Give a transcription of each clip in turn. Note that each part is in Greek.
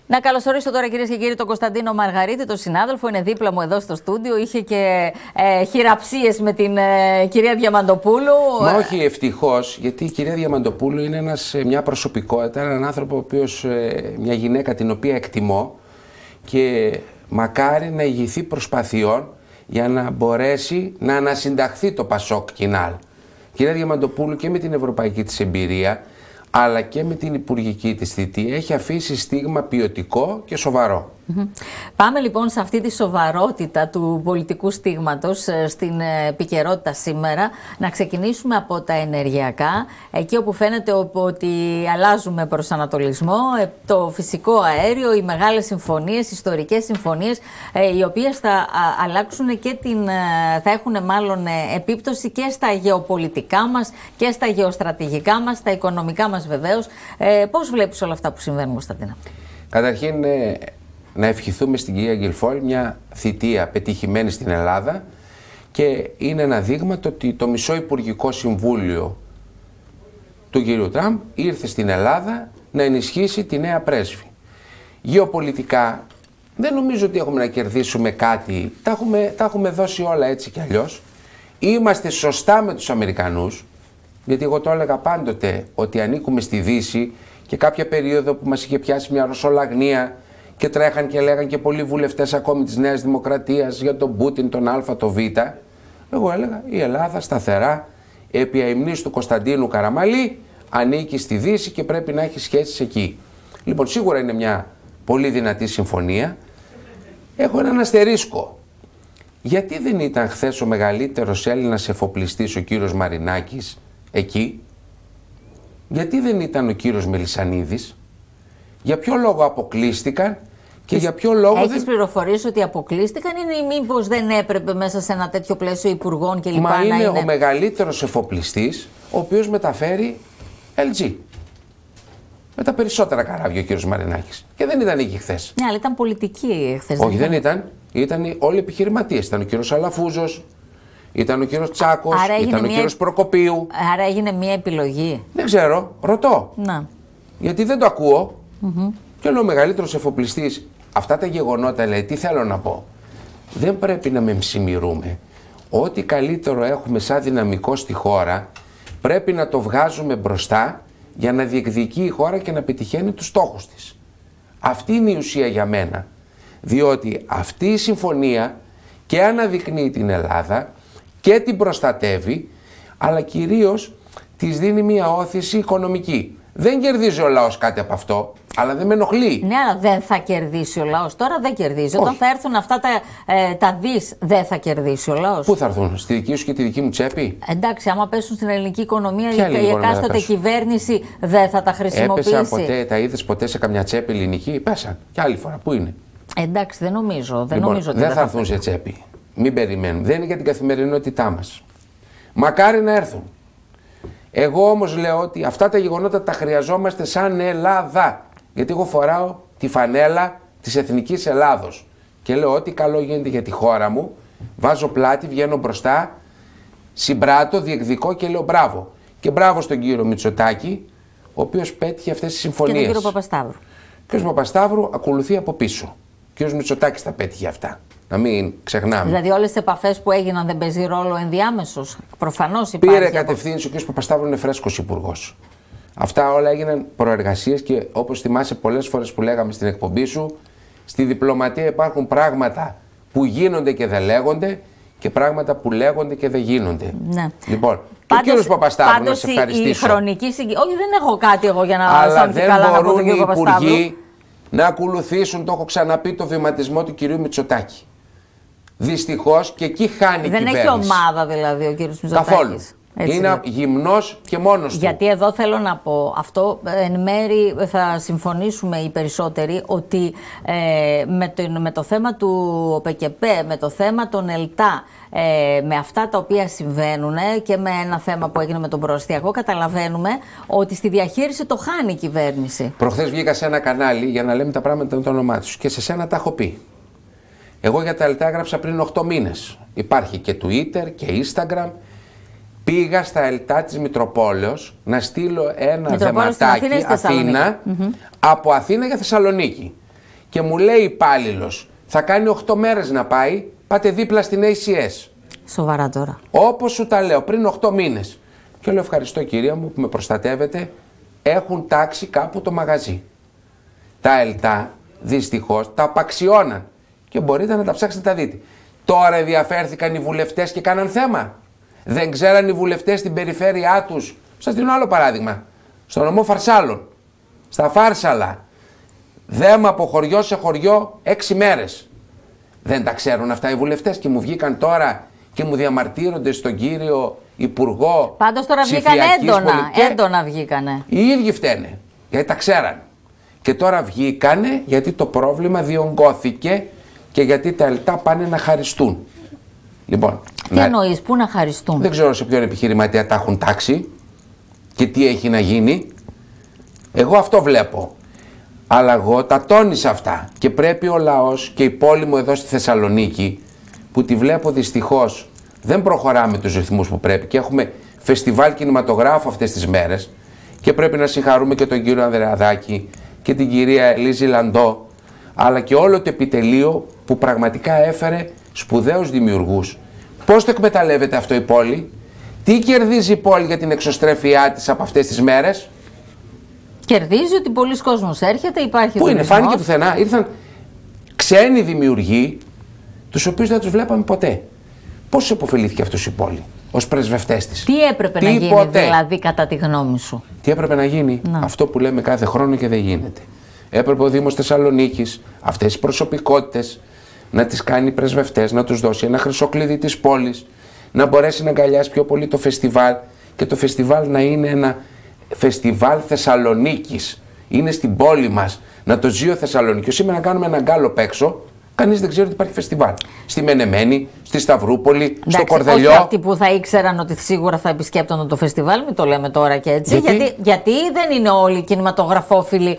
Να καλωσορίσω τώρα, κυρίες και κύριοι, τον Κωνσταντίνο Μαργαρίτη, τον συνάδελφο. Είναι δίπλα μου εδώ στο στούντιο. Είχε και χειραψίες με την κυρία Διαμαντοπούλου. Μα όχι ευτυχώς, γιατί η κυρία Διαμαντοπούλου είναι μια προσωπικότητα, έναν άνθρωπο, ο οποίος, μια γυναίκα την οποία εκτιμώ και μακάρι να ηγηθεί προσπαθειών για να μπορέσει να ανασυνταχθεί το Πασόκ Κινάλ. Η κυρία Διαμαντοπούλου και με την ευρωπαϊκή της εμπειρία, αλλά και με την υπουργική της θητεία έχει αφήσει στίγμα ποιοτικό και σοβαρό. Πάμε λοιπόν σε αυτή τη σοβαρότητα του πολιτικού στίγματος στην επικαιρότητα σήμερα. Να ξεκινήσουμε από τα ενεργειακά, εκεί όπου φαίνεται ότι αλλάζουμε προσανατολισμό, το φυσικό αέριο, οι μεγάλες συμφωνίες, ιστορικές συμφωνίες, οι οποίες θα αλλάξουν και θα έχουν μάλλον επίπτωση και στα γεωπολιτικά μας και στα γεωστρατηγικά μας, στα οικονομικά μας βεβαίως. Πώς βλέπεις όλα αυτά που συμβαίνουν, Κωνσταντίνα? Καταρχήν, να ευχηθούμε στην κυρία Γκυλφόλ μια θητεία πετυχημένη στην Ελλάδα, και είναι ένα δείγμα το ότι το μισό Υπουργικό Συμβούλιο του κυρίου Τραμπ ήρθε στην Ελλάδα να ενισχύσει τη νέα πρέσβη. Γεωπολιτικά δεν νομίζω ότι έχουμε να κερδίσουμε κάτι, τα έχουμε δώσει όλα έτσι κι αλλιώς. Είμαστε σωστά με τους Αμερικανούς, γιατί εγώ το έλεγα πάντοτε ότι ανήκουμε στη Δύση, και κάποια περίοδο που μας είχε πιάσει μια ρωσολαγνία και τρέχαν και λέγαν και πολλοί βουλευτές ακόμη της Νέας Δημοκρατίας για τον Πούτιν, τον Α, τον Β, εγώ έλεγα η Ελλάδα σταθερά επί αημνής του Κωνσταντίνου Καραμαλή ανήκει στη Δύση και πρέπει να έχει σχέσεις εκεί. Λοιπόν, σίγουρα είναι μια πολύ δυνατή συμφωνία. Έχω έναν αστερίσκο. Γιατί δεν ήταν χθες ο μεγαλύτερος Έλληνας εφοπλιστής, ο κύριος Μαρινάκης, εκεί? Γιατί δεν ήταν ο κύριος Μελισσανίδης? Για ποιο λόγο αποκλείστηκαν και για ποιο λόγο Έχεις πληροφορίες ότι αποκλείστηκαν, ή μήπως δεν έπρεπε μέσα σε ένα τέτοιο πλαίσιο υπουργών και λοιπά? Μα είναι ο μεγαλύτερος εφοπλιστής, ο οποίος μεταφέρει LG. Με τα περισσότερα καράβια ο κύριος Μαρινάκης. Και δεν ήταν εκεί χθες. Ναι, αλλά ήταν πολιτική χθες. Όχι, δεν ήταν. Ήταν όλοι επιχειρηματίες. Ήταν ο κύριος Αλαφούζος, ήταν ο κύριος Τσάκος, ήταν ο κύριος Προκοπίου. Άρα έγινε μια επιλογή. Δεν ξέρω, ρωτώ. Να. Γιατί δεν το ακούω. Και λέω, ο μεγαλύτερος εφοπλιστής. Αυτά τα γεγονότα, λέει, τι θέλω να πω? Δεν πρέπει να μεμψημυρούμε. Ό,τι καλύτερο έχουμε σαν δυναμικό στη χώρα, πρέπει να το βγάζουμε μπροστά για να διεκδικεί η χώρα και να πετυχαίνει τους στόχους της. Αυτή είναι η ουσία για μένα. Διότι αυτή η συμφωνία και αναδεικνύει την Ελλάδα και την προστατεύει, αλλά κυρίως της δίνει μια όθηση οικονομική. Δεν κερδίζει ο λαός κάτι από αυτό, αλλά δεν με ενοχλεί. Ναι, αλλά δεν θα κερδίσει ο λαός. Τώρα δεν κερδίζει. Όταν θα έρθουν αυτά τα δις, δεν θα κερδίσει ο λαός. Πού θα έρθουν, στη δική σου και τη δική μου τσέπη? Εντάξει, άμα πέσουν στην ελληνική οικονομία, η εκάστοτε κυβέρνηση δεν θα τα χρησιμοποιήσει. Έπεσαν ποτέ, τα είδες ποτέ σε καμιά τσέπη ελληνική? Πέσαν. Και άλλη φορά, πού είναι? Εντάξει, δεν νομίζω. Δεν θα έρθουν σε τσέπη. Μην περιμένουμε. Δεν είναι για την καθημερινότητά μας. Μακάρι να έρθουν. Εγώ όμως λέω ότι αυτά τα γεγονότα τα χρειαζόμαστε σαν Ελλάδα. Γιατί εγώ φοράω τη φανέλα της Εθνικής Ελλάδος και λέω ότι καλό γίνεται για τη χώρα μου. Βάζω πλάτη, βγαίνω μπροστά, συμπράττω, διεκδικώ και λέω μπράβο. Και μπράβο στον κύριο Μητσοτάκη, ο οποίος πέτυχε αυτές τις συμφωνίες. Και τον κύριο Παπασταύρου. Ο κύριος Παπασταύρου ακολουθεί από πίσω. Ο κύριος Μητσοτάκης τα πέτυχε αυτά. Να μην ξεχνάμε. Δηλαδή, όλες τις επαφές που έγιναν δεν παίζει ρόλο ενδιάμεσος? Προφανώς υπάρχει. Πήρε κατευθύνση, ο κ. Παπασταύρου είναι φρέσκος υπουργός. Αυτά όλα έγιναν προεργασίες, και όπως θυμάσαι πολλές φορές που λέγαμε στην εκπομπή σου, στη διπλωματία υπάρχουν πράγματα που γίνονται και δεν λέγονται και πράγματα που λέγονται και δεν γίνονται. Ναι. Λοιπόν, πάντως, ο κ. Παπασταύρου, να σε ευχαριστήσω. Όχι, δεν έχω κάτι εγώ για να αλλά δεν μπορούν οι υπουργοί να ακολουθήσουν, το έχω ξαναπεί, το βηματισμό του κυρίου Μητσοτάκη. Δυστυχώς και εκεί χάνει η κυβέρνηση. Δεν έχει ομάδα δηλαδή ο κύριος Μητσοτάκης. Καθόλου. Είναι γυμνός και μόνος του. Γιατί εδώ θέλω να πω, αυτό εν μέρη θα συμφωνήσουμε οι περισσότεροι, ότι με το θέμα του ΟΠΕΚΕΠΕ, με το θέμα των ΕΛΤΑ, με αυτά τα οποία συμβαίνουν και με ένα θέμα που έγινε με τον προαστιακό, καταλαβαίνουμε ότι στη διαχείριση το χάνει η κυβέρνηση. Προχθές βγήκα σε ένα κανάλι για να λέμε τα πράγματα με το όνομά τους και σε σένα τα έχω πει. Εγώ για τα ΕΛΤΑ έγραψα πριν 8 μήνες. Υπάρχει και Twitter και Instagram. Πήγα στα ΕΛΤΑ της Μητροπόλεως να στείλω ένα δεματάκι Αθήνα, από Αθήνα για Θεσσαλονίκη. και μου λέει υπάλληλος, θα κάνει 8 μέρες να πάει, πάτε δίπλα στην ACS. Σοβαρά τώρα. Όπως σου τα λέω, πριν 8 μήνες. Και λέω ευχαριστώ κυρία μου που με προστατεύετε, έχουν τάξει κάπου το μαγαζί. Τα ΕΛΤΑ δυστυχώς τα απαξιώναν και μπορείτε να τα ψάξετε να τα δείτε. Τώρα ενδιαφέρθηκαν οι βουλευτές και κάναν θέμα. Δεν ξέραν οι βουλευτές στην περιφέρειά τους. Σας δίνω άλλο παράδειγμα. Στο νομό Φαρσάλων, στα Φάρσαλα, δέμα από χωριό σε χωριό 6 μέρες. Δεν τα ξέρουν αυτά οι βουλευτές και μου βγήκαν τώρα και μου διαμαρτύρονται στον κύριο Υπουργό. Πάντως τώρα βγήκαν έντονα βγήκανε. Οι ίδιοι φταίνε, γιατί τα ξέραν. Και τώρα βγήκανε γιατί το πρόβλημα διονγκώθηκε και γιατί τα ΕΛΤΑ πάνε να χαριστούν. Λοιπόν, τι εννοείς, πού να χαριστούν? Δεν ξέρω σε ποιον επιχειρηματία τα έχουν τάξει και τι έχει να γίνει. Εγώ αυτό βλέπω. Αλλά εγώ τα τόνισα αυτά και πρέπει ο λαός και η πόλη μου εδώ στη Θεσσαλονίκη, που τη βλέπω δυστυχώς δεν προχωράμε τους ρυθμούς που πρέπει και έχουμε φεστιβάλ κινηματογράφου αυτές τις μέρες και πρέπει να συγχαρούμε και τον κύριο Ανδρεαδάκη και την κυρία Ελίζη Λαντό, αλλά και όλο το επιτελείο που πραγματικά έφερε σπουδαίους δημιουργούς. Πώς το εκμεταλλεύεται αυτό η πόλη? Τι κερδίζει η πόλη για την εξωστρέφειά της από αυτές τις μέρες? Κερδίζει ότι πολλοί κόσμος έρχεται, υπάρχει. Πού είναι, φάνηκε πουθενά? Ήρθαν ξένοι δημιουργοί, τους οποίους δεν τους βλέπαμε ποτέ. Πώς επωφελήθηκε αυτός η πόλη ως πρεσβευτές της? Τι έπρεπε να γίνει δηλαδή κατά τη γνώμη σου? Τι έπρεπε να γίνει? Αυτό που λέμε κάθε χρόνο και δεν γίνεται. Έπρεπε ο Δήμος Θεσσαλονίκης αυτές τις προσωπικότητες να τις κάνει πρεσβευτές, να τους δώσει ένα χρυσό κλειδί της πόλης, να μπορέσει να αγκαλιάσει πιο πολύ το φεστιβάλ και το φεστιβάλ να είναι ένα φεστιβάλ Θεσσαλονίκης. Είναι στην πόλη μας, να το ζει ο Θεσσαλονίκης. Σήμερα να κάνουμε ένα γκάλοπ έξω, κανείς δεν ξέρει ότι υπάρχει φεστιβάλ. Στη Μενεμένη, στη Σταυρούπολη, εντάξει, στο Κορδελιό. Όχι αυτοί που θα ήξεραν ότι σίγουρα θα επισκέπτονταν το φεστιβάλ, μην το λέμε τώρα και έτσι. Γιατί δεν είναι όλοι οι κινηματογραφόφιλοι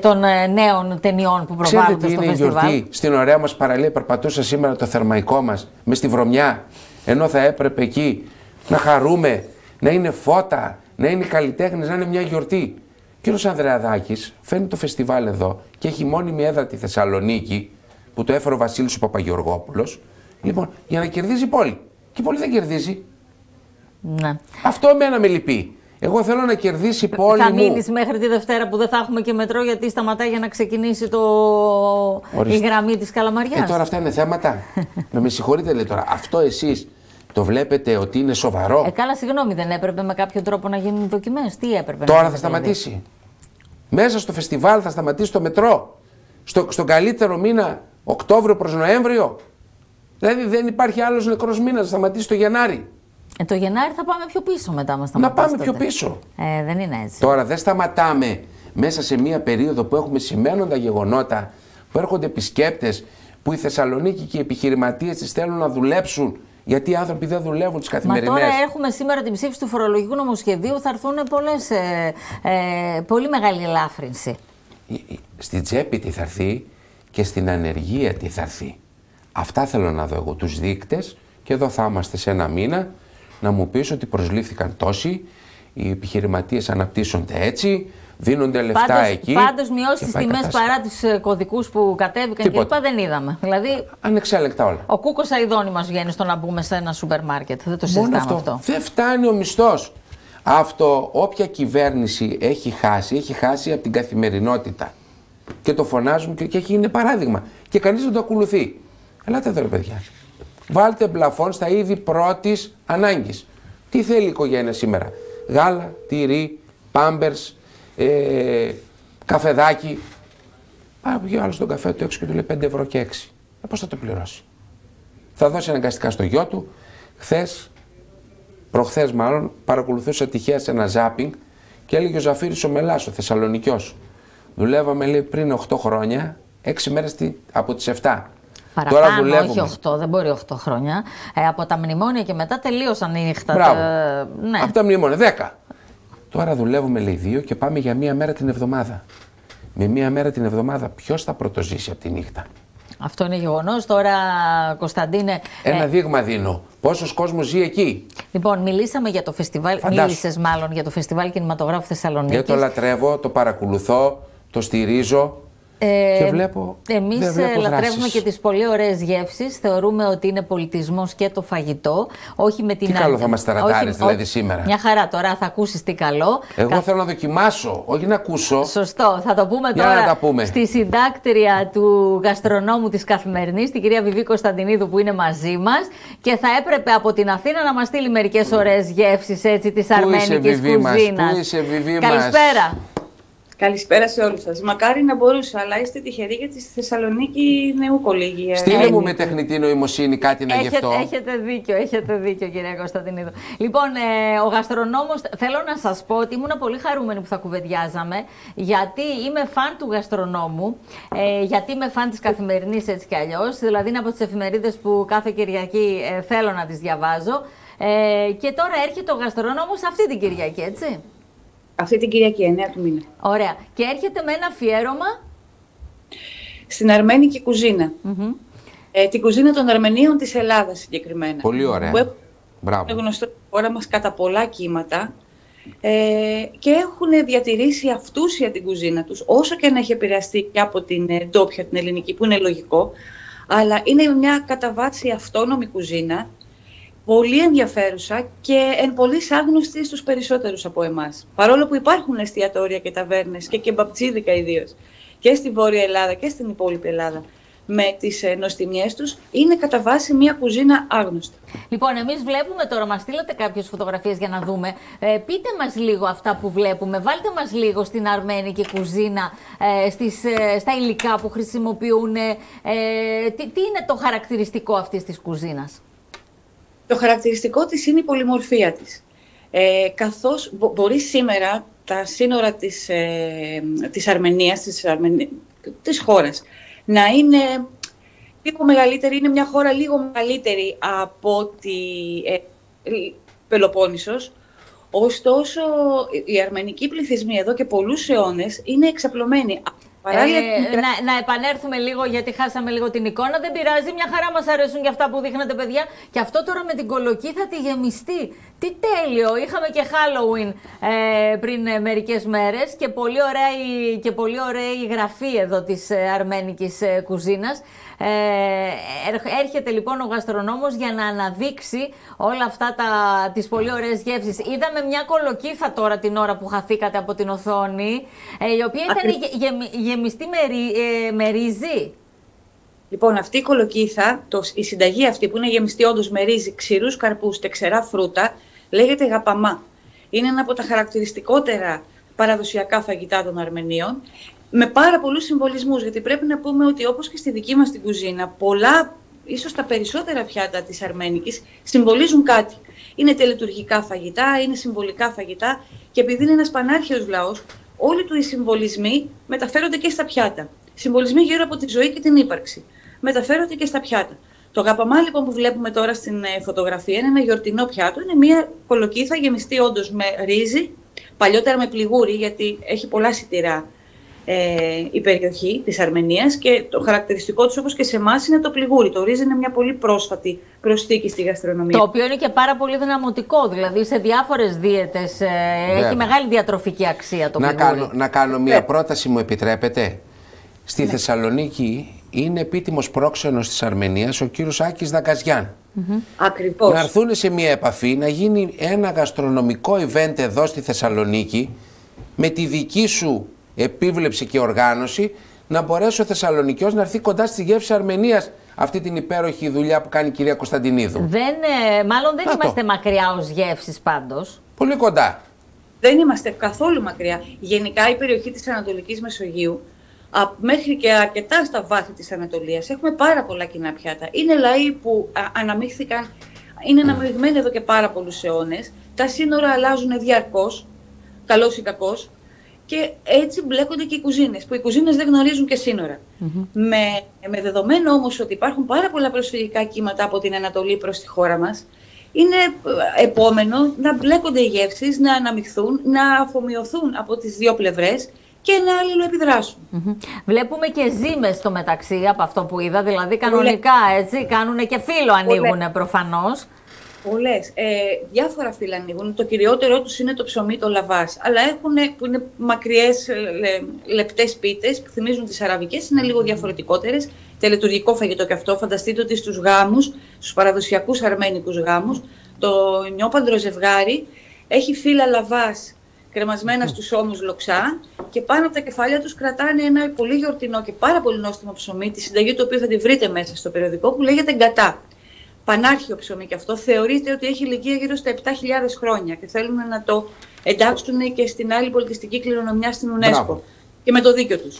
των νέων ταινιών που προβάλλονται στο φεστιβάλ. Γιορτή, στην ωραία μας παραλία περπατούσα σήμερα το θερμαϊκό μας με στη βρωμιά, ενώ θα έπρεπε εκεί να χαρούμε, να είναι φώτα, να είναι καλλιτέχνες, να είναι μια γιορτή. Ο κύριος Ανδρεαδάκης φέρνει το φεστιβάλ εδώ και έχει μόνιμη έδρα τη Θεσσαλονίκη, που το έφερε ο Βασίλης ο Παπαγεωργόπουλος, λοιπόν, για να κερδίζει η πόλη. Και η πόλη δεν κερδίζει. Ναι. Αυτό εμένα με λυπεί. Εγώ θέλω να κερδίσει η πόλη μου. Θα μείνεις μέχρι τη Δευτέρα που δεν θα έχουμε και μετρό, γιατί σταματάει για να ξεκινήσει η γραμμή της Καλαμαριάς. Τώρα αυτά είναι θέματα. Με συγχωρείτε, λέει τώρα. Αυτό εσείς το βλέπετε ότι είναι σοβαρό? Καλά, συγγνώμη, δεν έπρεπε με κάποιο τρόπο να γίνουν δοκιμές? Τι έπρεπε? Τώρα θα σταματήσει. Μέσα στο φεστιβάλ θα σταματήσει το μετρό. Στον καλύτερο μήνα, Οκτώβριο προς Νοέμβριο. Δηλαδή δεν υπάρχει άλλος νεκρός μήνας, θα σταματήσει το Γενάρη. Το Γενάρη θα πάμε πιο πίσω μετά μας. Να πάμε πιο πίσω. Δεν είναι έτσι. Τώρα δεν σταματάμε μέσα σε μία περίοδο που έχουμε σημαίνοντα γεγονότα, που έρχονται επισκέπτες, που η Θεσσαλονίκη και οι επιχειρηματίες της θέλουν να δουλέψουν, γιατί οι άνθρωποι δεν δουλεύουν τις καθημερινές. Μα τώρα έχουμε σήμερα την ψήφιση του φορολογικού νομοσχεδίου, θα έρθουν πολύ μεγάλη ελάφρυνση. Στην τσέπη τι θα έρθει και στην ανεργία τι θα έρθει. Αυτά θέλω να δω εγώ, τους δείκτες, και εδώ θα είμαστε σε ένα μήνα να μου πεις ότι προσλήφθηκαν τόσοι, οι επιχειρηματίες αναπτύσσονται έτσι, δίνονται λεφτά εκεί. Πάντως μειώσεις τις τιμές παρά τους κωδικούς που κατέβηκαν και λοιπά δεν είδαμε. Δηλαδή, ανεξέλεκτα όλα. Ο Κούκος Αηδόνη μας βγαίνει στο να μπούμε σε ένα σούπερ μάρκετ. Δεν το συζητάμε αυτό. Δεν φτάνει ο μισθός. Αυτό όποια κυβέρνηση έχει χάσει από την καθημερινότητα. Και το φωνάζουν και είναι παράδειγμα. Και κανείς δεν το ακολουθεί. Ελάτε εδώ ρε παιδιά. Βάλτε πλαφόν στα είδη πρώτης ανάγκης. Τι θέλει η οικογένεια σήμερα? Γάλα, τυρί, πάμπερς, καφεδάκι. Πάει ο άλλος τον καφέ του έξω και του λέει 5 ευρώ και 6. Πώς θα το πληρώσει? Θα δώσει αναγκαστικά στο γιο του. Προχθές μάλλον, παρακολουθούσα τυχαία σε ένα ζάπινγκ και έλεγε ο Ζαφύρης ο Μελάς, ο Θεσσαλονικιός. Δουλεύαμε, λέει, πριν 8 χρόνια, 6 μέρες από τις 7. Παραπάνω, τώρα δουλεύουμε. Όχι 8, δεν μπορεί 8 χρόνια. Από τα μνημόνια και μετά τελείωσαν η νύχτα. Μπράβο. Ναι. Από τα μνημόνια, 10. Τώρα δουλεύουμε, λέει, 2 και πάμε για 1 μέρα την εβδομάδα. Με 1 μέρα την εβδομάδα, ποιος θα πρωτοζήσει από τη νύχτα? Αυτό είναι γεγονός. Τώρα, Κωνσταντίνε. Ένα δείγμα δίνω. Πόσος κόσμος ζει εκεί. Λοιπόν, μιλήσαμε για το φεστιβάλ. Μίλησες μάλλον για το φεστιβάλ κινηματογράφου Θεσσαλονίκης. Δεν το λατρεύω, το παρακολουθώ, το στηρίζω. Και βλέπω. Εμείς λατρεύουμε και τις πολύ ωραίες γεύσεις. Θεωρούμε ότι είναι πολιτισμός και το φαγητό. Όχι με την τι καλό θα μας ταρατάρεις δηλαδή σήμερα. Μια χαρά, τώρα θα ακούσεις τι καλό. Εγώ θέλω να δοκιμάσω, όχι να ακούσω. Σωστό. Θα το πούμε τώρα στη συντάκτρια του γαστρονόμου της Καθημερινής, την κυρία Βιβί Κωνσταντινίδου, που είναι μαζί μας. Και θα έπρεπε από την Αθήνα να μας στείλει μερικές ωραίες γεύσεις της αρμένικης κουζίνας. Πού είσαι, Βιβί μας? Καλησπέρα. Καλησπέρα σε όλους σας. Μακάρι να μπορούσα, αλλά είστε τυχεροί γιατί στη Θεσσαλονίκη είναι ούκο λίγη. Στείλε μου με τεχνητή νοημοσύνη κάτι να γευτώ. Έχετε δίκιο κυρία Κωνσταντινίδου. Λοιπόν, ο γαστρονόμος, θέλω να σας πω ότι ήμουν πολύ χαρούμενη που θα κουβεντιάζαμε, γιατί είμαι φαν του γαστρονόμου, γιατί είμαι φαν της Καθημερινής έτσι κι αλλιώς, δηλαδή είναι από τις εφημερίδες που κάθε Κυριακή θέλω να τις διαβάζω. Και τώρα έρχεται ο γαστρονόμος αυτή την Κυριακή, έτσι. Αυτή την Κυριακή, 9 του μήνα. Ωραία. Και έρχεται με ένα αφιέρωμα στην αρμένικη κουζίνα. Την κουζίνα των Αρμενίων της Ελλάδας συγκεκριμένα. Πολύ ωραία. Που είναι γνωστό στη χώρα μας κατά πολλά κύματα και έχουν διατηρήσει αυτούσια την κουζίνα τους, όσο και να έχει επηρεαστεί και από την ντόπια, την ελληνική, που είναι λογικό, αλλά είναι μια κατά βάση αυτόνομη κουζίνα, πολύ ενδιαφέρουσα και εν πολλοίς άγνωστη στους περισσότερους από εμάς. Παρόλο που υπάρχουν εστιατόρια και ταβέρνες και κεμπαπτσίδικα ιδίως και στη Βόρεια Ελλάδα και στην υπόλοιπη Ελλάδα με τις νοστιμιές τους, είναι κατά βάση μια κουζίνα άγνωστη. Λοιπόν, εμείς βλέπουμε τώρα, μας στείλατε κάποιες φωτογραφίες για να δούμε. Πείτε μας λίγο αυτά που βλέπουμε, βάλτε μας λίγο στην αρμένικη κουζίνα, στα υλικά που χρησιμοποιούν. Τι είναι το χαρακτηριστικό αυτής της κουζίνας? Το χαρακτηριστικό της είναι η πολυμορφία της. Καθώς μπορεί σήμερα τα σύνορα της Αρμενίας, της χώρας, να είναι λίγο μεγαλύτερη, είναι μια χώρα λίγο μεγαλύτερη από τη Πελοπόννησος. Ωστόσο, οι αρμενικοί πληθυσμοί εδώ και πολλούς αιώνες είναι εξαπλωμένοι. Να επανέλθουμε λίγο, γιατί χάσαμε λίγο την εικόνα. Δεν πειράζει, μια χαρά μας αρέσουν και αυτά που δείχνετε, παιδιά. Και αυτό τώρα με την κολοκύθα τη γεμιστή. Τι τέλειο! Είχαμε και Halloween πριν μερικές μέρες και πολύ ωραία η γραφή εδώ της αρμένικης κουζίνας. Έρχεται λοιπόν ο γαστρονόμος για να αναδείξει όλα αυτά τις πολύ ωραίες γεύσεις. Είδαμε μια κολοκύθα τώρα την ώρα που χαθήκατε από την οθόνη, η οποία ήταν γεμιστή με ρύζι. Λοιπόν, αυτή η κολοκύθα, η συνταγή αυτή που είναι γεμιστή όντως με ρύζι, ξηρούς καρπούς και ξερά φρούτα, λέγεται γαπαμά. Είναι ένα από τα χαρακτηριστικότερα παραδοσιακά φαγητά των Αρμενίων, με πάρα πολλούς συμβολισμούς, γιατί πρέπει να πούμε ότι όπως και στη δική μας την κουζίνα, πολλά, ίσως τα περισσότερα πιάτα της αρμένικης, συμβολίζουν κάτι. Είναι τελετουργικά φαγητά, είναι συμβολικά φαγητά και επειδή είναι ένας πανάρχαιος λαός, όλοι του οι συμβολισμοί μεταφέρονται και στα πιάτα. Συμβολισμοί γύρω από τη ζωή και την ύπαρξη μεταφέρονται και στα πιάτα. Το γαπαμά λοιπόν που βλέπουμε τώρα στην φωτογραφία είναι ένα γιορτινό πιάτο, είναι μια κολοκύθα γεμιστή όντως με ρύζι, παλιότερα με πληγούρι, γιατί έχει πολλά σιτηρά η περιοχή της Αρμενίας και το χαρακτηριστικό τους, όπως και σε εμάς, είναι το πληγούρι. Το ρύζι είναι μια πολύ πρόσφατη προσθήκη στη γαστρονομία. Το οποίο είναι και πάρα πολύ δυναμωτικό, δηλαδή σε διάφορες δίαιτες έχει μεγάλη διατροφική αξία το πληγούρι. Να κάνω μια πρόταση, μου επιτρέπετε? Στη Θεσσαλονίκη είναι επίτιμος πρόξενος της Αρμενίας ο κύριος Άκης Δαγκαζιάν. Ακριβώς. Να έρθουν σε μια επαφή, να γίνει ένα γαστρονομικό event εδώ στη Θεσσαλονίκη με τη δική σου επίβλεψη και οργάνωση, να μπορέσει ο Θεσσαλονικιός να έρθει κοντά στη γεύση Αρμενίας, αυτή την υπέροχη δουλειά που κάνει η κυρία Κωνσταντινίδου. Μάλλον δεν είμαστε μακριά ως γεύσεις πάντως. Πολύ κοντά. Δεν είμαστε καθόλου μακριά. Γενικά η περιοχή της Ανατολικής Μεσογείου, μέχρι και αρκετά στα βάθη της Ανατολίας, έχουμε πάρα πολλά κοινά πιάτα. Είναι λαοί που αναμίχθηκαν, είναι αναμειγμένοι εδώ και πάρα πολλούς αιώνες. Τα σύνορα αλλάζουν διαρκώς, καλός ή κακός. Και έτσι μπλέκονται και οι κουζίνες, που οι κουζίνες δεν γνωρίζουν και σύνορα. Με δεδομένο όμως ότι υπάρχουν πάρα πολλά προσφυγικά κύματα από την Ανατολή προς τη χώρα μας, είναι επόμενο να μπλέκονται οι γεύσεις, να αναμειχθούν, να αφομοιωθούν από τις δύο πλευρές και να αλληλοεπιδράσουν. Βλέπουμε και ζύμες στο μεταξύ από αυτό που είδα, δηλαδή κανονικά έτσι, κάνουν και φύλλο ανοίγουν προφανώς. Πολλές. Διάφορα φύλλα ανοίγουν. Το κυριότερο τους είναι το ψωμί, το λαβάς. Αλλά έχουν, που είναι μακριές, λεπτές πίτες που θυμίζουν τις αραβικές, είναι λίγο διαφορετικότερες. Τελετουργικό φαγητό και αυτό. Φανταστείτε ότι στους γάμους, στους παραδοσιακούς αρμένικους γάμους, το νιόπαντρο ζευγάρι έχει φύλλα λαβάς κρεμασμένα στους ώμους λοξά και πάνω από τα κεφάλια τους κρατάνε ένα πολύ γιορτινό και πάρα πολύ νόστιμο ψωμί, τη συνταγή του οποίου θα τη βρείτε μέσα στο περιοδικό, που λέγεται γκατά. Πανάρχιο ψωμί και αυτό. Θεωρείται ότι έχει ηλικία γύρω στα 7.000 χρόνια και θέλουν να το εντάξουν και στην άλλη πολιτιστική κληρονομιά στην UNESCO. Μπράβο. Και με το δίκιο τους.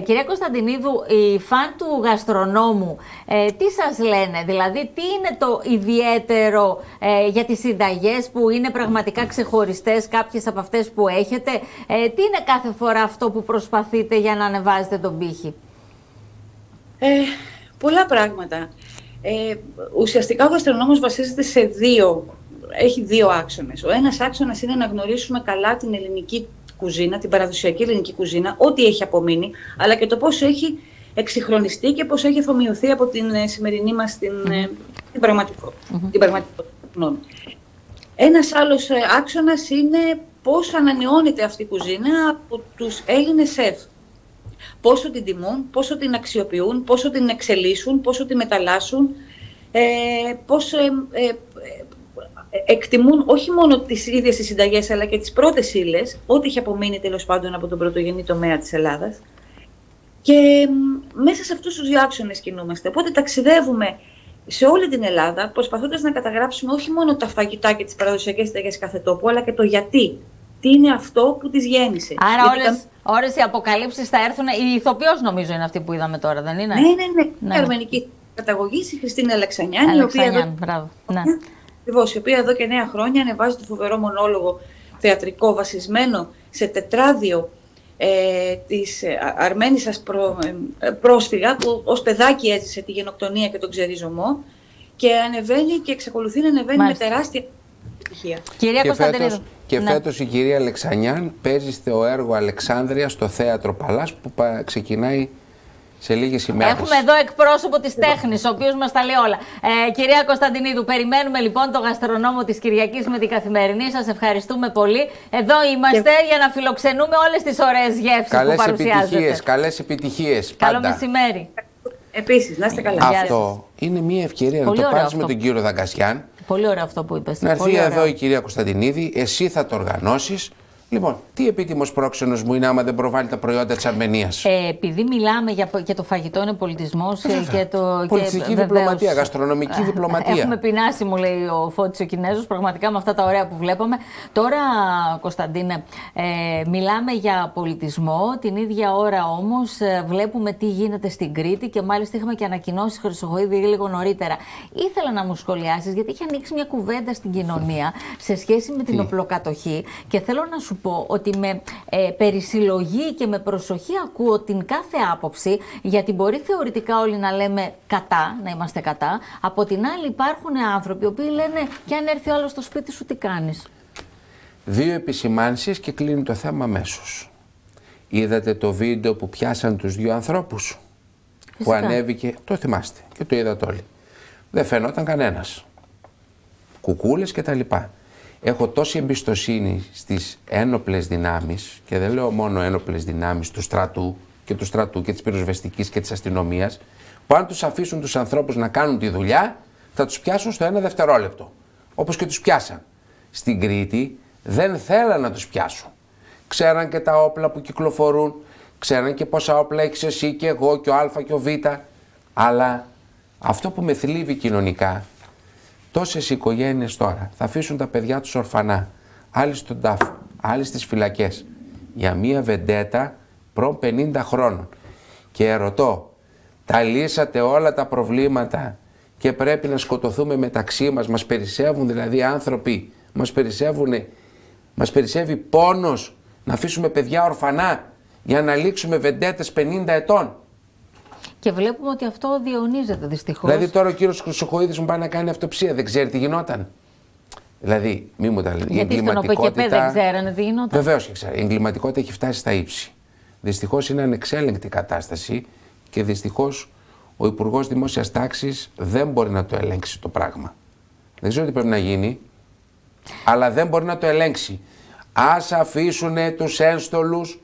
Κυρία Κωνσταντινίδου, οι φαν του γαστρονόμου, τι σας λένε, δηλαδή τι είναι το ιδιαίτερο για τις συνταγές που είναι πραγματικά ξεχωριστές, κάποιες από αυτές που έχετε, τι είναι κάθε φορά αυτό που προσπαθείτε για να ανεβάζετε τον πύχη? Πολλά πράγματα. Ουσιαστικά ο γαστρονόμος βασίζεται σε έχει δύο άξονες. Ο ένας άξονας είναι να γνωρίσουμε καλά την ελληνική κουζίνα, την παραδοσιακή ελληνική κουζίνα, ό,τι έχει απομείνει, αλλά και το πώς έχει εξυγχρονιστεί και πώς έχει αφομοιωθεί από την σημερινή μας την πραγματικότητα. Ένας άλλος άξονας είναι πώς ανανεώνεται αυτή η κουζίνα από τους Έλληνες σεφ. Πόσο την τιμούν, πόσο την αξιοποιούν, πόσο την εξελίσσουν, πόσο την μεταλλάσσουν, πώς εκτιμούν όχι μόνο τις ίδιες τις συνταγές, αλλά και τις πρώτες ύλες, ό,τι έχει απομείνει τέλος πάντων από τον πρωτογενή τομέα της Ελλάδας. Και μέσα σε αυτούς τους δύο άξονες κινούμαστε. Οπότε ταξιδεύουμε σε όλη την Ελλάδα, προσπαθώντας να καταγράψουμε όχι μόνο τα φαγητά και τις παραδοσιακές συνταγές κάθε τόπου, αλλά και το γιατί. Τι είναι αυτό που τις γέννησε. Άρα όλες οι αποκαλύψεις θα έρθουν. Η ηθοποιός νομίζω είναι αυτή που είδαμε τώρα, δεν είναι? Ναι. Η αρμενική καταγωγή, η Χριστίνα Αλεξανιάνη, η οποία εδώ και 9 χρόνια ανεβάζει το φοβερό μονόλογο θεατρικό βασισμένο σε τετράδιο της Αρμένισσας πρόσφυγα που ως παιδάκι έζησε τη γενοκτονία και τον ξεριζωμό και ανεβαίνει και εξακολουθεί να ανεβαίνει με τεράστια επιτυχία. Κυρία Κωνσταντινίδου. Και φέτος η κυρία Αλεξανιάν παίζει στο έργο Αλεξάνδρεια στο Θέατρο Παλάς που ξεκινάει σε λίγες ημέρες. Έχουμε εδώ εκπρόσωπο της τέχνης, ο οποίος μας τα λέει όλα. Κυρία Κωνσταντινίδου, περιμένουμε λοιπόν το γαστρονόμο της Κυριακής με την Καθημερινή. Σας ευχαριστούμε πολύ. Εδώ είμαστε για να φιλοξενούμε όλες τις ωραίες γεύσεις που παρουσιάζετε. Καλές επιτυχίες. Καλό μεσημέρι. Επίσης, να είστε καλά. Αυτό είναι μια ευκαιρία πολύ να το πάρεις με τον κύριο Δαγκασιάν. Πολύ ωραίο αυτό που είπες. Να έρθει εδώ η κυρία Κωνσταντινίδη, εσύ θα το οργανώσεις. Λοιπόν, τι επίτιμος πρόξενος μου είναι άμα δεν προβάλλει τα προϊόντα της Αρμενίας? Επειδή μιλάμε και το φαγητό είναι πολιτισμός και το. Πολιτιστική διπλωματία, γαστρονομική διπλωματία. Έχουμε πεινάσει, μου λέει ο Φώτης ο Κινέζος, πραγματικά με αυτά τα ωραία που βλέπαμε. Τώρα, Κωνσταντίνε, μιλάμε για πολιτισμό. Την ίδια ώρα όμως βλέπουμε τι γίνεται στην Κρήτη και μάλιστα είχαμε και ανακοινώσει Χρυσοχοΐδη λίγο νωρίτερα. Ήθελα να μου σχολιάσεις, γιατί είχε ανοίξει μια κουβέντα στην κοινωνία σε σχέση με την οπλοκατοχή και θέλω να σου πω ότι με περισυλλογή και με προσοχή ακούω την κάθε άποψη, γιατί μπορεί θεωρητικά όλοι να λέμε κατά, να είμαστε κατά. Από την άλλη υπάρχουν άνθρωποι οι οποίοι λένε και αν έρθει ο άλλος στο σπίτι σου τι κάνεις? Δύο επισημάνσεις και κλείνει το θέμα αμέσως. Είδατε το βίντεο που πιάσαν τους δύο ανθρώπους? Φυσικά. Που ανέβηκε, το θυμάστε και το είδατε όλοι. Δεν φαινόταν κανένας. Κουκούλες και τα λοιπά. Έχω τόση εμπιστοσύνη στις ένοπλες δυνάμεις και δεν λέω μόνο ένοπλες δυνάμεις του στρατού και της πυροσβεστικής και της αστυνομίας, που αν τους αφήσουν τους ανθρώπους να κάνουν τη δουλειά θα τους πιάσουν στο 1 δευτερόλεπτο. Όπως και τους πιάσαν. Στην Κρήτη δεν θέλαν να τους πιάσουν. Ξέραν και τα όπλα που κυκλοφορούν, ξέραν και πόσα όπλα έχεις εσύ και εγώ και ο Α και ο Β. Αλλά αυτό που με θλίβει κοινωνικά, τόσες οικογένειες τώρα θα αφήσουν τα παιδιά τους ορφανά, άλλοι στον τάφο, άλλοι στις φυλακές, για μία βεντέτα προ 50 χρόνων. Και ρωτώ, τα λύσατε όλα τα προβλήματα και πρέπει να σκοτωθούμε μεταξύ μας? Μας περισσεύουν δηλαδή άνθρωποι, μας περισσεύει πόνος να αφήσουμε παιδιά ορφανά για να λήξουμε βεντέτες 50 ετών? Και βλέπουμε ότι αυτό διαιωνίζεται δυστυχώς. Δηλαδή τώρα ο κύριος Χρυσοχοΐδης μου πάει να κάνει αυτοψία, δεν ξέρει τι γινόταν. Δηλαδή, μη μου τα λέτε. Γιατί στον ΟΠΕΚΕΠΕ δεν ξέρανε τι γινόταν. Βεβαίως και ξέρει. Η εγκληματικότητα έχει φτάσει στα ύψη. Δυστυχώς είναι ανεξέλεγκτη κατάσταση και δυστυχώς ο Υπουργός Δημόσιας Τάξης δεν μπορεί να το ελέγξει το πράγμα. Δεν ξέρω τι πρέπει να γίνει, αλλά δεν μπορεί να το ελέγξει. Ας αφήσουν τους ένστολους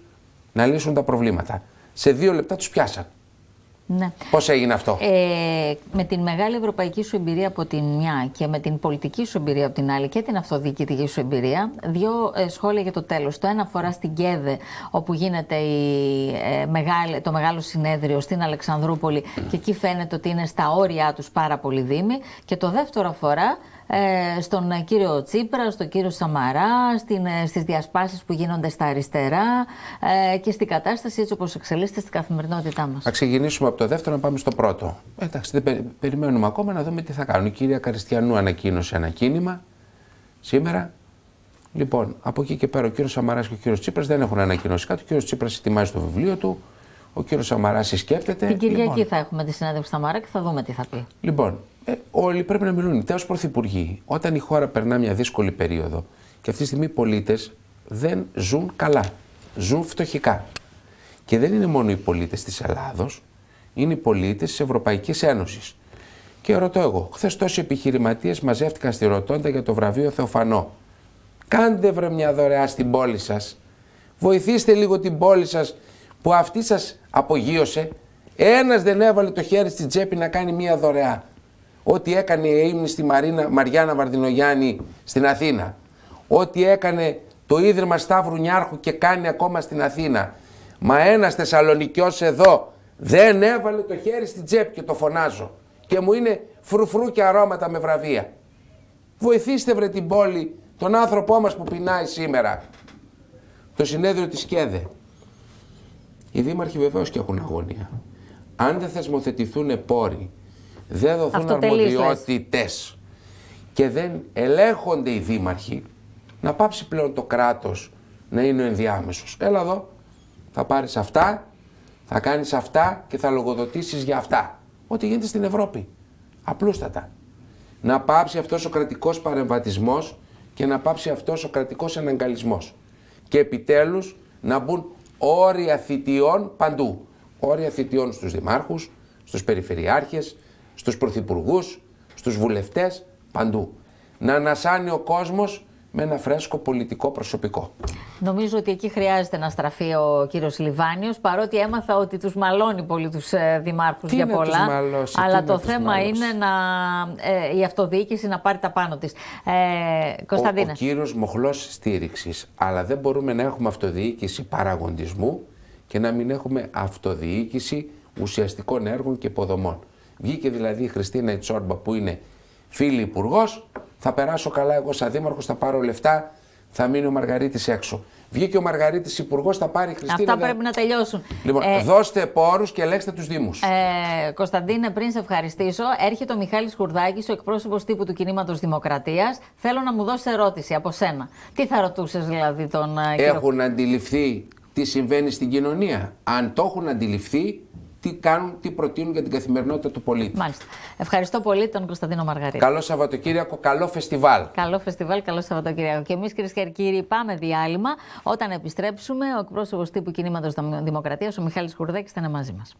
να λύσουν τα προβλήματα. Σε 2 λεπτά τους πιάσαν. Ναι. Πώς έγινε αυτό? Με την μεγάλη ευρωπαϊκή σου εμπειρία από την μια και με την πολιτική σου εμπειρία από την άλλη και την αυτοδιοικητική σου εμπειρία, 2 σχόλια για το τέλος. Το ένα αφορά στην ΚΕΔΕ, όπου γίνεται το μεγάλο συνέδριο στην Αλεξανδρούπολη και εκεί φαίνεται ότι είναι στα όρια τους πάρα πολλοί δήμοι. Και το δεύτερο αφορά στον κύριο Τσίπρα, στον κύριο Σαμαρά, στις διασπάσεις που γίνονται στα αριστερά και στην κατάσταση έτσι όπως εξελίσσεται στην καθημερινότητά μας. Θα ξεκινήσουμε από το δεύτερο να πάμε στο πρώτο. Εντάξει, δεν περιμένουμε ακόμα να δούμε τι θα κάνουν. Η κυρία Καριστιανού ανακοίνωσε ένα κίνημα σήμερα. Λοιπόν, από εκεί και πέρα ο κύριος Σαμαράς και ο κύριος Τσίπρας δεν έχουν ανακοινώσει κάτι. Ο κύριος Τσίπρας ετοιμάζει το βιβλίο του. Ο κύριος Σαμαράς συσκέπτεται. Την Κυριακή θα έχουμε τη συνέντευξη Σαμαρά και θα δούμε τι θα πει. Λοιπόν, όλοι πρέπει να μιλούν. Τέλος πρωθυπουργοί, όταν η χώρα περνά μια δύσκολη περίοδο και αυτή τη στιγμή οι πολίτες δεν ζουν καλά. Ζουν φτωχικά. Και δεν είναι μόνο οι πολίτες της Ελλάδος, είναι οι πολίτες της Ευρωπαϊκής Ένωσης. Και ρωτώ εγώ, χθες τόσοι επιχειρηματίες μαζεύτηκαν στη Ροτόντα για το βραβείο Θεοφανό. Κάντε βρε μια δωρεά στην πόλη σας. Βοηθήστε λίγο την πόλη σας που αυτή σας απογείωσε. Ένας δεν έβαλε το χέρι στην τσέπη να κάνει μια δωρεά. Ό,τι έκανε η ύμνη στη Μαριάννα Βαρδινογιάννη στην Αθήνα. Ό,τι έκανε το Ίδρυμα Σταύρου Νιάρχου και κάνει ακόμα στην Αθήνα. Μα ένας Θεσσαλονικιός εδώ δεν έβαλε το χέρι στην τσέπη και το φωνάζω. Και μου είναι φρουφρού και αρώματα με βραβεία. Βοηθήστε βρε την πόλη, τον άνθρωπό μας που πεινάει σήμερα. Το συνέδριο της ΚΕΔΕ. Οι δήμαρχοι βεβαίως και έχουν αγωνία. Αν δεν θεσμοθετηθούν πόροι, δεν δοθούν αρμοδιότητες και δεν ελέγχονται οι δήμαρχοι, να πάψει πλέον το κράτος να είναι ο ενδιάμεσος. Έλα εδώ, θα πάρεις αυτά, θα κάνεις αυτά και θα λογοδοτήσεις για αυτά. Ό,τι γίνεται στην Ευρώπη. Απλούστατα. Να πάψει αυτός ο κρατικός παρεμβατισμός και να πάψει αυτός ο κρατικός εναγκαλισμός. Και επιτέλους να μπουν όρια θητιών παντού. Όρια θητιών στους δημάρχους, στους περιφερειάρχες, στους πρωθυπουργούς, στους βουλευτές, παντού. Να ανασάνει ο κόσμος με ένα φρέσκο πολιτικό προσωπικό. Νομίζω ότι εκεί χρειάζεται να στραφεί ο κύριος Λιβάνιος, παρότι έμαθα ότι τους μαλώνει πολύ τους δημάρχους για πολλά. Αλλά το θέμα είναι η αυτοδιοίκηση να πάρει τα πάνω της. Κωνσταντίνε. Ο κύριος μοχλός στήριξης. Αλλά δεν μπορούμε να έχουμε αυτοδιοίκηση παραγοντισμού και να μην έχουμε αυτοδιοίκηση ουσιαστικών έργων και υποδομών. Βγήκε δηλαδή η Χριστίνα Ιτσόρμπα που είναι φίλη υπουργός, θα περάσω καλά εγώ σαν δήμαρχος, θα πάρω λεφτά, θα μείνει ο Μαργαρίτης έξω. Βγήκε ο Μαργαρίτης υπουργός, θα πάρει η Χριστίνα. Αυτά πρέπει να τελειώσουν. Λοιπόν, δώστε πόρους και ελέγξτε τους δήμους. Κωνσταντίνε, πριν σε ευχαριστήσω, έρχεται ο Μιχάλης Χουρδάκης, ο εκπρόσωπος τύπου του Κινήματος Δημοκρατίας. Θέλω να μου δώσει ερώτηση από σένα. Τι θα ρωτούσες δηλαδή τον κύριο? Έχουν αντιληφθεί τι συμβαίνει στην κοινωνία? Αν το έχουν αντιληφθεί, τι κάνουν, τι προτείνουν για την καθημερινότητα του πολίτη. Μάλιστα. Ευχαριστώ πολύ τον Κωνσταντίνο Μαργαρίτη. Καλό Σαββατοκύριακο, καλό φεστιβάλ. Καλό φεστιβάλ, καλό Σαββατοκύριακο. Και εμείς, κυρίες και κύριοι, πάμε διάλειμμα. Όταν επιστρέψουμε, ο εκπρόσωπος τύπου Κινήματος Δημοκρατίας, ο Μιχάλης Χουρδάκης, θα είναι μαζί μας.